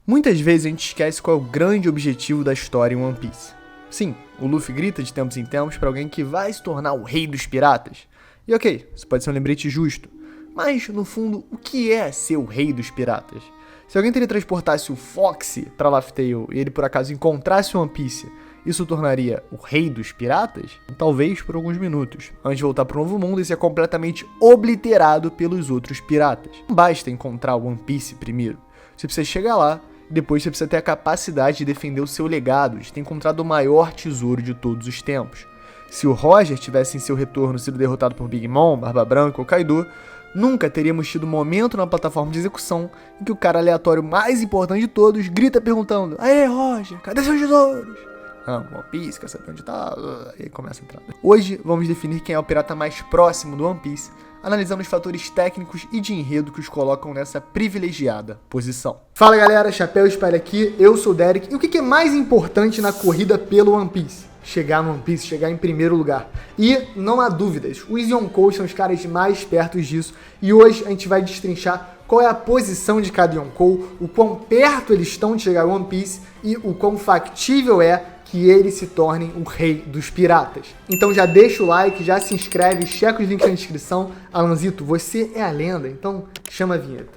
Muitas vezes a gente esquece qual é o grande objetivo da história em One Piece. Sim, o Luffy grita de tempos em tempos pra alguém que vai se tornar o rei dos piratas. E ok, isso pode ser um lembrete justo, mas no fundo, o que é ser o rei dos piratas? Se alguém teletransportasse o Foxy pra Laugh Tale e ele por acaso encontrasse One Piece, isso o tornaria o rei dos piratas? Talvez por alguns minutos, antes de voltar pro novo mundo e ser completamente obliterado pelos outros piratas. Não basta encontrar o One Piece primeiro, você precisa chegar lá. Depois você precisa ter a capacidade de defender o seu legado, de ter encontrado o maior tesouro de todos os tempos. Se o Roger tivesse em seu retorno sido derrotado por Big Mom, Barba Branca ou Kaido, nunca teríamos tido um momento na plataforma de execução em que o cara aleatório mais importante de todos grita perguntando: "Aê, Roger, cadê seus tesouros?" One Piece, quer saber onde tá? E aí começa a entrar. Hoje vamos definir quem é o pirata mais próximo do One Piece, analisando os fatores técnicos e de enredo que os colocam nessa privilegiada posição. Fala galera, Chapéu Espalha aqui, eu sou o Derek, e o que é mais importante na corrida pelo One Piece? Chegar no One Piece, chegar em primeiro lugar. E não há dúvidas, os Yonkous são os caras mais perto disso, e hoje a gente vai destrinchar qual é a posição de cada Yonkou, o quão perto eles estão de chegar ao One Piece e o quão factível é que eles se tornem o rei dos piratas. Então já deixa o like, já se inscreve, checa os links na descrição. Alanzito, você é a lenda, então chama a vinheta.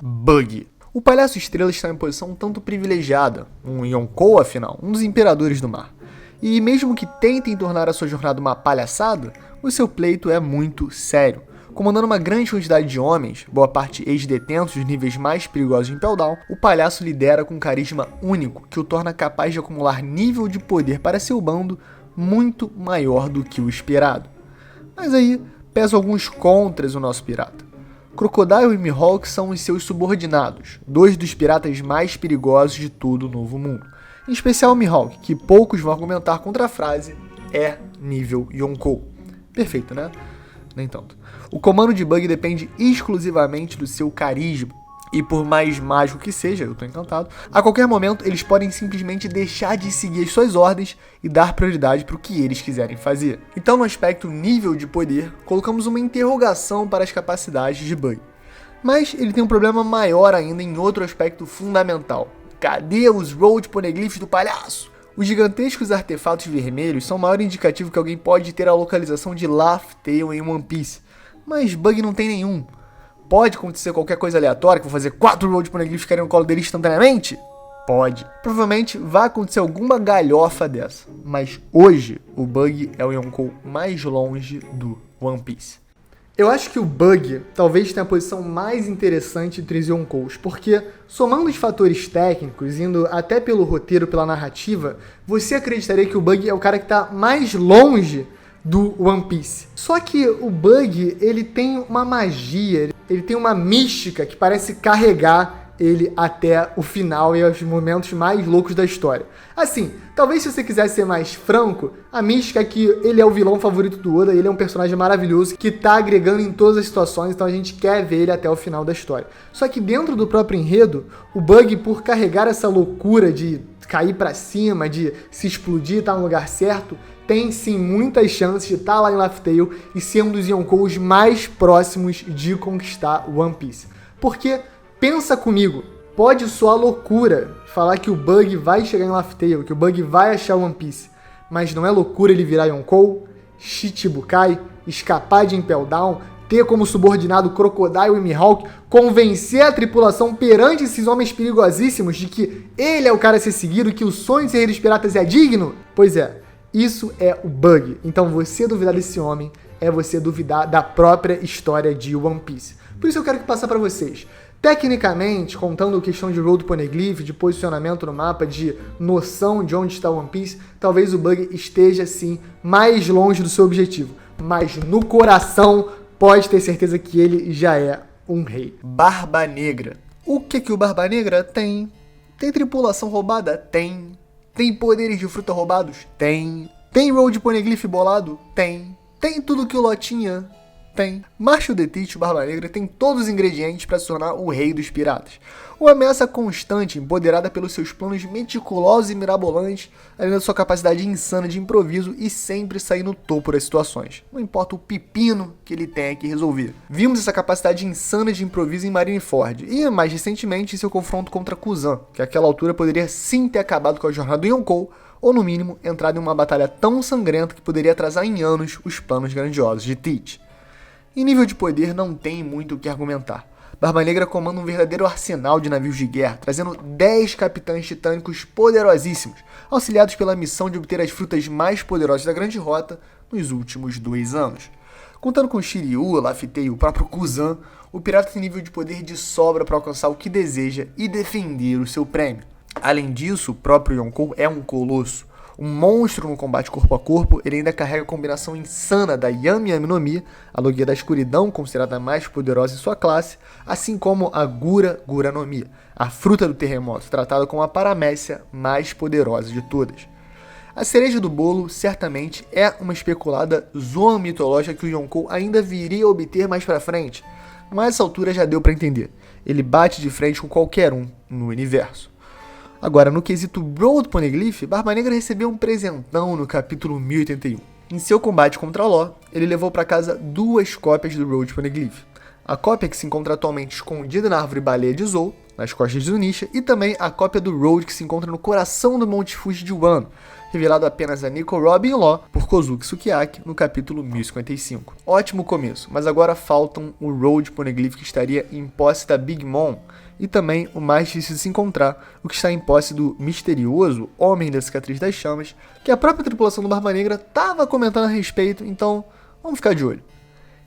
Bug. O Palhaço Estrela está em posição um tanto privilegiada, um Yonkou afinal, um dos imperadores do mar. E mesmo que tentem tornar a sua jornada uma palhaçada, o seu pleito é muito sério. Comandando uma grande quantidade de homens, boa parte ex-detentos dos níveis mais perigosos de Impel Down, o palhaço lidera com um carisma único que o torna capaz de acumular nível de poder para seu bando muito maior do que o esperado. Mas aí pesam alguns contras o nosso pirata. Crocodile e Mihawk são os seus subordinados, dois dos piratas mais perigosos de todo o Novo Mundo. Em especial o Mihawk, que poucos vão argumentar contra a frase é nível Yonkou. Perfeito, né? Nem tanto. O comando de Bug depende exclusivamente do seu carisma. E por mais mágico que seja, eu tô encantado, a qualquer momento eles podem simplesmente deixar de seguir as suas ordens e dar prioridade para o que eles quiserem fazer. Então no aspecto nível de poder, colocamos uma interrogação para as capacidades de Bug. Mas ele tem um problema maior ainda em outro aspecto fundamental. Cadê os Road Poneglyphs do palhaço? Os gigantescos artefatos vermelhos são o maior indicativo que alguém pode ter a localização de Laugh Tale em One Piece. Mas Bug não tem nenhum. Pode acontecer qualquer coisa aleatória, que vou fazer 4 Road Poneglyphs caírem no colo dele instantaneamente? Pode. Provavelmente vai acontecer alguma galhofa dessa. Mas hoje, o Bug é o Yonkou mais longe do One Piece. Eu acho que o Bug talvez tenha a posição mais interessante entre os Yonkous, porque somando os fatores técnicos, indo até pelo roteiro, pela narrativa, você acreditaria que o Bug é o cara que está mais longe do One Piece. Só que o Bug, ele tem uma magia, ele tem uma mística que parece carregar ele até o final e os momentos mais loucos da história. Assim, talvez se você quiser ser mais franco, a mística é que ele é o vilão favorito do Oda, ele é um personagem maravilhoso que tá agregando em todas as situações, então a gente quer ver ele até o final da história. Só que dentro do próprio enredo, o Bug, por carregar essa loucura de cair pra cima, de se explodir, estar no lugar certo, tem sim muitas chances de estar lá em Laugh Tale e ser um dos Yonkous mais próximos de conquistar o One Piece. Porque, pensa comigo, pode soar loucura falar que o Bug vai chegar em Laugh Tale, que o Bug vai achar o One Piece, mas não é loucura ele virar Yonkou, Shichibukai, escapar de Impel Down, ter como subordinado Crocodile e Mihawk, convencer a tripulação perante esses homens perigosíssimos de que ele é o cara a ser seguido, que o sonho de ser rei dos piratas é digno? Pois é, isso é o Bug. Então você duvidar desse homem é você duvidar da própria história de One Piece. Por isso eu quero passar para vocês. Tecnicamente, contando a questão de Road Poneglyph, de posicionamento no mapa, de noção de onde está One Piece, talvez o Bug esteja sim mais longe do seu objetivo. Mas no coração, pode ter certeza que ele já é um rei. Barba Negra. O que o Barba Negra tem? Tem tripulação roubada? Tem. Tem poderes de fruta roubados? Tem. Tem Road Poneglyph bolado? Tem. Tem tudo que o Lotinha Tem. Marshall the Teach, o Barba Negra, tem todos os ingredientes para se tornar o rei dos piratas. Uma ameaça constante, empoderada pelos seus planos meticulosos e mirabolantes, além da sua capacidade insana de improviso e sempre sair no topo das situações. Não importa o pepino que ele tenha que resolver. Vimos essa capacidade insana de improviso em Marineford e, mais recentemente, em seu confronto contra Kuzan, que àquela altura poderia sim ter acabado com a jornada do Yonkou, ou no mínimo, entrado em uma batalha tão sangrenta que poderia atrasar em anos os planos grandiosos de Teach. Em nível de poder, não tem muito o que argumentar. Barba Negra comanda um verdadeiro arsenal de navios de guerra, trazendo 10 capitães titânicos poderosíssimos, auxiliados pela missão de obter as frutas mais poderosas da Grande Rota nos últimos 2 anos. Contando com Shiryu, Laphite e o próprio Kuzan, o pirata tem nível de poder de sobra para alcançar o que deseja e defender o seu prêmio. Além disso, o próprio Yonkou é um colosso. Um monstro no combate corpo a corpo, ele ainda carrega a combinação insana da Yami Yami no Mi, a Logia da Escuridão, considerada a mais poderosa em sua classe, assim como a Gura Gura no Mi, a fruta do terremoto, tratada como a paramécia mais poderosa de todas. A cereja do bolo, certamente, é uma especulada zona mitológica que o Yonkou ainda viria a obter mais pra frente, mas a essa altura já deu pra entender. Ele bate de frente com qualquer um no universo. Agora, no quesito Road Poneglyph, Barba Negra recebeu um presentão no capítulo 1081. Em seu combate contra Law, ele levou para casa 2 cópias do Road Poneglyph. A cópia que se encontra atualmente escondida na árvore baleia de Zou, nas costas de Zunisha, e também a cópia do Road que se encontra no coração do Monte Fuji de Wano, revelado apenas a Nico Robin Law por Kozuki Sukiyaki no capítulo 1055. Ótimo começo, mas agora faltam o Road Poneglyph que estaria em posse da Big Mom, e também o mais difícil de se encontrar, o que está em posse do misterioso Homem da Cicatriz das Chamas, que a própria tripulação do Barba Negra estava comentando a respeito, então vamos ficar de olho.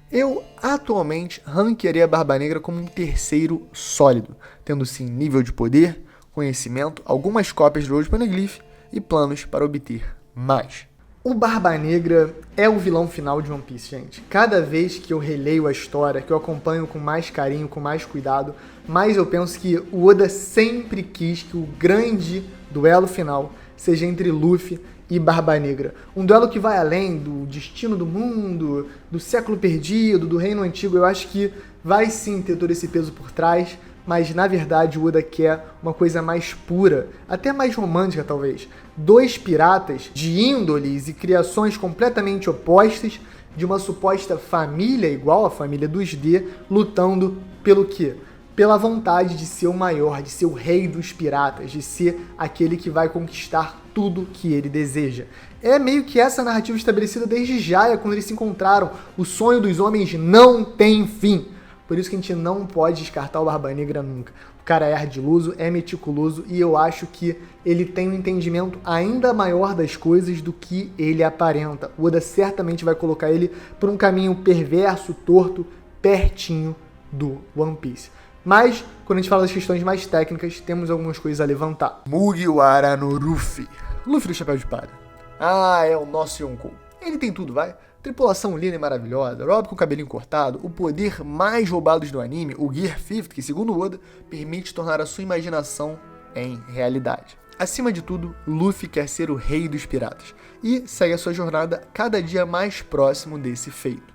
Eu, atualmente, ranquearia a Barba Negra como um terceiro sólido, tendo sim nível de poder, conhecimento, algumas cópias do Road Poneglyph e planos para obter mais. O Barba Negra é o vilão final de One Piece, gente. Cada vez que eu releio a história, que eu acompanho com mais carinho, com mais cuidado, mais eu penso que o Oda sempre quis que o grande duelo final seja entre Luffy e Barba Negra. Um duelo que vai além do destino do mundo, do século perdido, do reino antigo. Eu acho que vai sim ter todo esse peso por trás, mas na verdade o Oda quer uma coisa mais pura, até mais romântica talvez. 2 piratas de índoles e criações completamente opostas, de uma suposta família igual à família dos D, lutando pelo quê? Pela vontade de ser o maior, de ser o rei dos piratas, de ser aquele que vai conquistar tudo que ele deseja. É meio que essa narrativa estabelecida desde Jaya, quando eles se encontraram. O sonho dos homens não tem fim. Por isso que a gente não pode descartar o Barba Negra nunca. O cara é ardiloso, é meticuloso e eu acho que ele tem um entendimento ainda maior das coisas do que ele aparenta. O Oda certamente vai colocar ele por um caminho perverso, torto, pertinho do One Piece. Mas, quando a gente fala das questões mais técnicas, temos algumas coisas a levantar. Mugiwara no Luffy. Luffy do Chapéu de Palha. Ah, é o nosso Yonkou. Ele tem tudo, vai. Tripulação linda e maravilhosa, Rob com o cabelinho cortado, o poder mais roubado do anime, o Gear 50, que segundo Oda, permite tornar a sua imaginação em realidade. Acima de tudo, Luffy quer ser o rei dos piratas e segue a sua jornada cada dia mais próximo desse feito.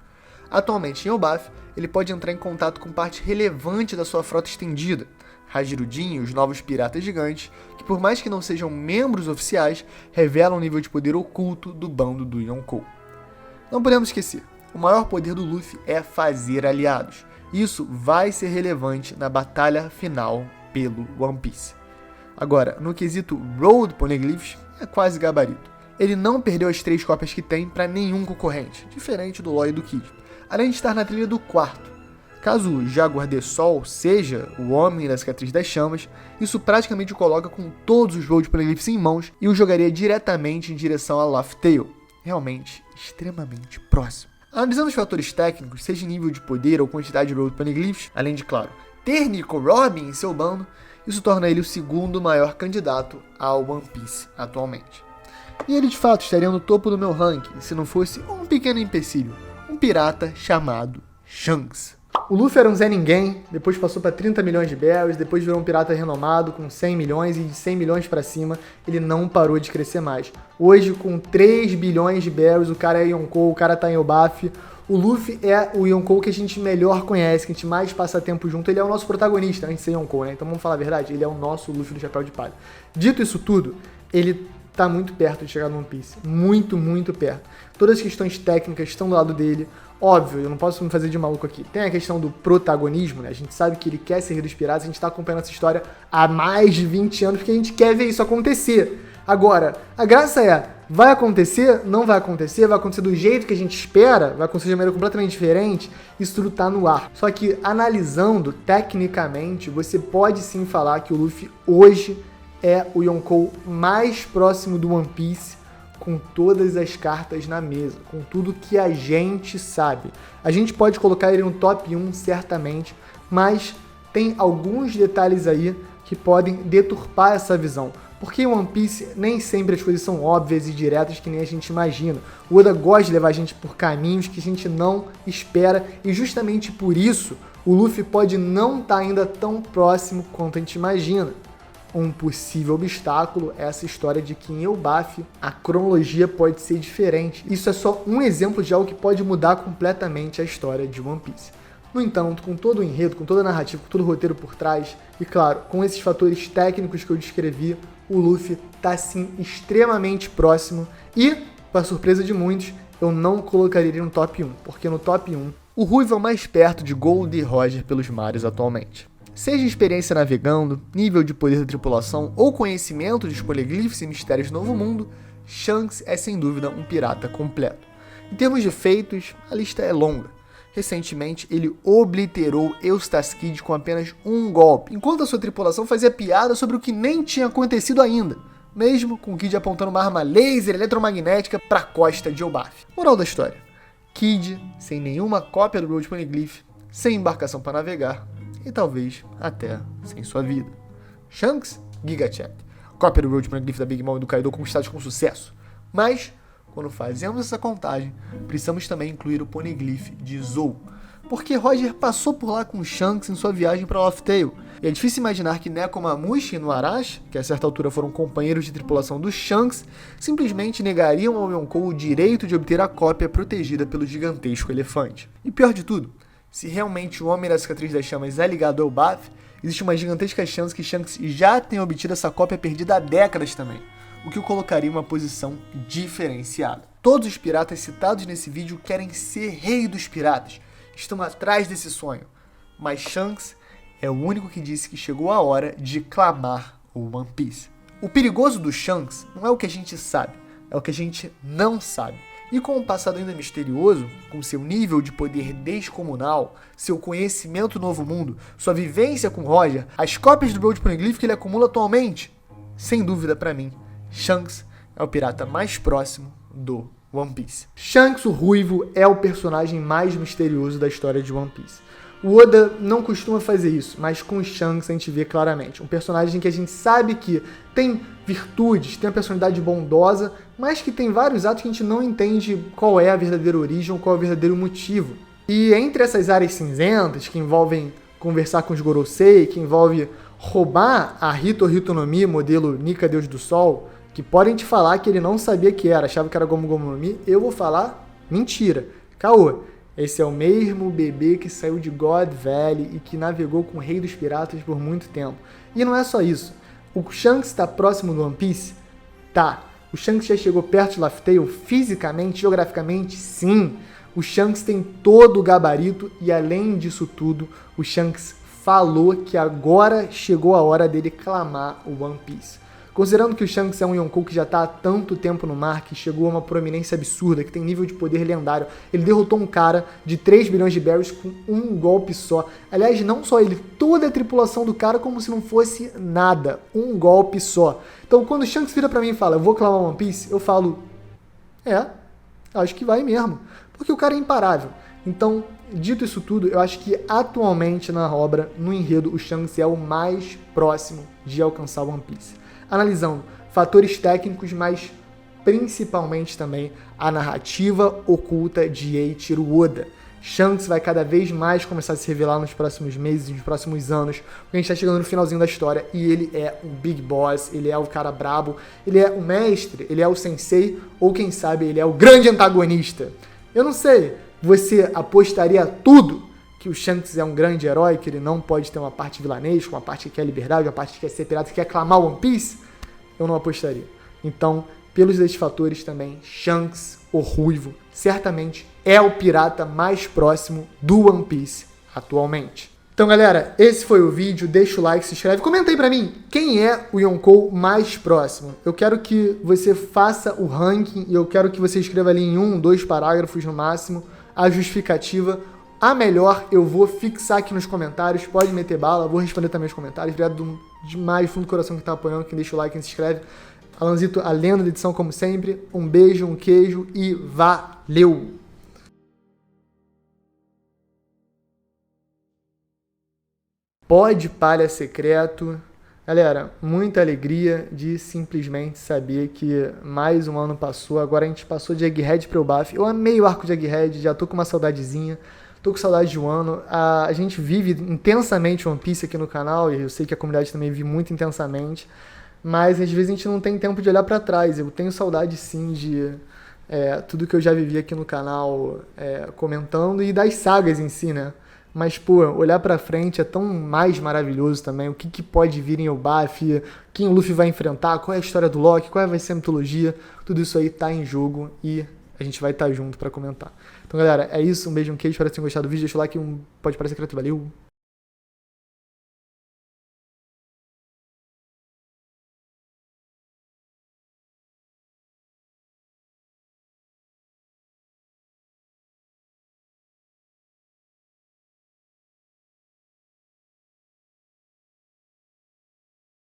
Atualmente em Elbaf, ele pode entrar em contato com parte relevante da sua frota estendida, Hajirudin e os novos piratas gigantes, que por mais que não sejam membros oficiais, revelam o nível de poder oculto do bando do Yonkou. Não podemos esquecer, o maior poder do Luffy é fazer aliados. Isso vai ser relevante na batalha final pelo One Piece. Agora, no quesito Road Poneglyphs, é quase gabarito. Ele não perdeu as 3 cópias que tem para nenhum concorrente, diferente do Law e do Kid, além de estar na trilha do 4º. Caso Jaguar de Sol seja o Homem da Cicatriz das Chamas, isso praticamente o coloca com todos os Road Poneglyphs em mãos e o jogaria diretamente em direção a Laugh Tale. Realmente extremamente próximo. Analisando os fatores técnicos, seja nível de poder ou quantidade de Road Poneglyphs, além de, claro, ter Nico Robin em seu bando, isso torna ele o segundo maior candidato ao One Piece atualmente. E ele de fato estaria no topo do meu ranking se não fosse um pequeno empecilho, um pirata chamado Shanks. O Luffy era um Zé Ninguém, depois passou para 30 milhões de berries, depois virou um pirata renomado com 100 milhões e de 100 milhões para cima ele não parou de crescer mais. Hoje com 3 bilhões de berries, o cara é Yonkou, o cara tá em Elbaf, O Luffy é o Yonkou que a gente melhor conhece, que a gente mais passa tempo junto. Ele é o nosso protagonista, antes de ser Yonkou, né? Então vamos falar a verdade, ele é o nosso Luffy do Chapéu de Palha. Dito isso tudo, ele tá muito perto de chegar no One Piece. Muito, muito perto. Todas as questões técnicas estão do lado dele. Óbvio, eu não posso me fazer de maluco aqui. Tem a questão do protagonismo, né? A gente sabe que ele quer ser Rei dos Piratas, a gente tá acompanhando essa história há mais de 20 anos, porque a gente quer ver isso acontecer. Agora, a graça é, vai acontecer? Não vai acontecer? Vai acontecer do jeito que a gente espera? Vai acontecer de maneira completamente diferente? Isso tudo tá no ar. Só que, analisando tecnicamente, você pode sim falar que o Luffy hoje é o Yonkou mais próximo do One Piece, com todas as cartas na mesa, com tudo que a gente sabe. A gente pode colocar ele no top 1, certamente, mas tem alguns detalhes aí que podem deturpar essa visão. Porque em One Piece nem sempre as coisas são óbvias e diretas que nem a gente imagina. O Oda gosta de levar a gente por caminhos que a gente não espera, e justamente por isso o Luffy pode não estar ainda tão próximo quanto a gente imagina. Um possível obstáculo é essa história de que em Elbaf a cronologia pode ser diferente. Isso é só um exemplo de algo que pode mudar completamente a história de One Piece. No entanto, com todo o enredo, com toda a narrativa, com todo o roteiro por trás, e claro, com esses fatores técnicos que eu descrevi, o Luffy tá sim extremamente próximo e, para surpresa de muitos, eu não colocaria ele no top 1, porque no top 1, o Ruivo é o mais perto de Gold e Roger pelos mares atualmente. Seja experiência navegando, nível de poder da tripulação ou conhecimento dos poliglifos e mistérios do Novo Mundo, Shanks é sem dúvida um pirata completo. Em termos de feitos, a lista é longa. Recentemente, ele obliterou Eustace Kid com apenas um golpe, enquanto a sua tripulação fazia piada sobre o que nem tinha acontecido ainda, mesmo com Kid apontando uma arma laser eletromagnética para a costa de Elbaf. Moral da história: Kid, sem nenhuma cópia do Road Poneglyph, sem embarcação para navegar, e talvez até sem sua vida. Shanks, Giga Chad, cópia do Road Poneglyph da Big Mom e do Kaido conquistados com sucesso, mas quando fazemos essa contagem, precisamos também incluir o Poneglyph de Zou, porque Roger passou por lá com Shanks em sua viagem para Laugh Tale, e é difícil imaginar que Nekomamushi e Nuarashi, que a certa altura foram companheiros de tripulação do Shanks, simplesmente negariam ao Yonkou o direito de obter a cópia protegida pelo gigantesco elefante. E pior de tudo, se realmente o Homem da Cicatriz das Chamas é ligado ao Elbaf, existe uma gigantesca chance que Shanks já tenha obtido essa cópia perdida há décadas também, o que o colocaria em uma posição diferenciada. Todos os piratas citados nesse vídeo querem ser rei dos piratas, estão atrás desse sonho, mas Shanks é o único que disse que chegou a hora de clamar o One Piece. O perigoso do Shanks não é o que a gente sabe, é o que a gente não sabe. E com um passado ainda misterioso, com seu nível de poder descomunal, seu conhecimento do Novo Mundo, sua vivência com Roger, as cópias do Road Poneglyph que ele acumula atualmente, sem dúvida para mim, Shanks é o pirata mais próximo do One Piece. Shanks, o Ruivo, é o personagem mais misterioso da história de One Piece. O Oda não costuma fazer isso, mas com Shanks a gente vê claramente. Um personagem que a gente sabe que tem virtudes, tem uma personalidade bondosa, mas que tem vários atos que a gente não entende qual é a verdadeira origem ou qual é o verdadeiro motivo. E entre essas áreas cinzentas, que envolvem conversar com os Gorosei, que envolve roubar a Hito no Mi, modelo Nika, Deus do Sol, que podem te falar que ele não sabia que era, achava que era Gomu Gomu no Mi, eu vou falar mentira. Caô, esse é o mesmo bebê que saiu de God Valley e que navegou com o Rei dos Piratas por muito tempo. E não é só isso. O Shanks está próximo do One Piece? Tá. O Shanks já chegou perto de Laugh Tale fisicamente, geograficamente? Sim. O Shanks tem todo o gabarito e além disso tudo, o Shanks falou que agora chegou a hora dele clamar o One Piece. Considerando que o Shanks é um Yonkou que já está há tanto tempo no mar, que chegou a uma proeminência absurda, que tem nível de poder lendário, ele derrotou um cara de 3 bilhões de berries com um golpe só. Aliás, não só ele, toda a tripulação do cara como se não fosse nada, um golpe só. Então quando o Shanks vira pra mim e fala, eu vou clamar One Piece, eu falo, acho que vai mesmo, porque o cara é imparável. Então, dito isso tudo, eu acho que atualmente na obra, no enredo, o Shanks é o mais próximo de alcançar One Piece. Analisando fatores técnicos, mas principalmente também a narrativa oculta de Eiichiro Oda. Shanks vai cada vez mais começar a se revelar nos próximos meses, nos próximos anos, porque a gente está chegando no finalzinho da história e ele é o Big Boss, ele é o cara brabo, ele é o mestre, ele é o sensei, ou quem sabe ele é o grande antagonista. Eu não sei, Você apostaria tudo que o Shanks é um grande herói, que ele não pode ter uma parte vilanesca, uma parte que quer liberdade, uma parte que quer ser pirata, que quer clamar One Piece? Eu não apostaria. Então, pelos dois fatores também, Shanks, o Ruivo, certamente é o pirata mais próximo do One Piece atualmente. Então, galera, esse foi o vídeo. Deixa o like, se inscreve. Comenta aí pra mim, quem é o Yonkou mais próximo? Eu quero que você faça o ranking e eu quero que você escreva ali em 1, 2 parágrafos no máximo a justificativa. A melhor eu vou fixar aqui nos comentários. Pode meter bala, vou responder também os comentários. Obrigado demais, fundo do coração que tá apoiando, quem deixa o like, quem se inscreve. Alanzito, a lenda da edição como sempre. Um beijo, um queijo e valeu! Pode palha secreto. Galera, muita alegria de simplesmente saber que mais um ano passou. Agora a gente passou de Egghead para o Baf. Eu amei o arco de Egghead, já tô com uma saudadezinha. Tô com saudade de um ano. A gente vive intensamente One Piece aqui no canal, e eu sei que a comunidade também vive muito intensamente. Mas às vezes a gente não tem tempo de olhar para trás. Eu tenho saudade sim de tudo que eu já vivi aqui no canal comentando e das sagas em si, né? Mas, pô, olhar pra frente é tão mais maravilhoso também. O que pode vir em Elbaf, quem o Luffy vai enfrentar, qual é a história do Loki, qual vai ser a mitologia. Tudo isso aí tá em jogo e a gente vai estar junto pra comentar. Então, galera, é isso. Um beijo, um queijo. Espero que vocês tenham gostado do vídeo. Deixa o like, pode parecer secreto. Valeu!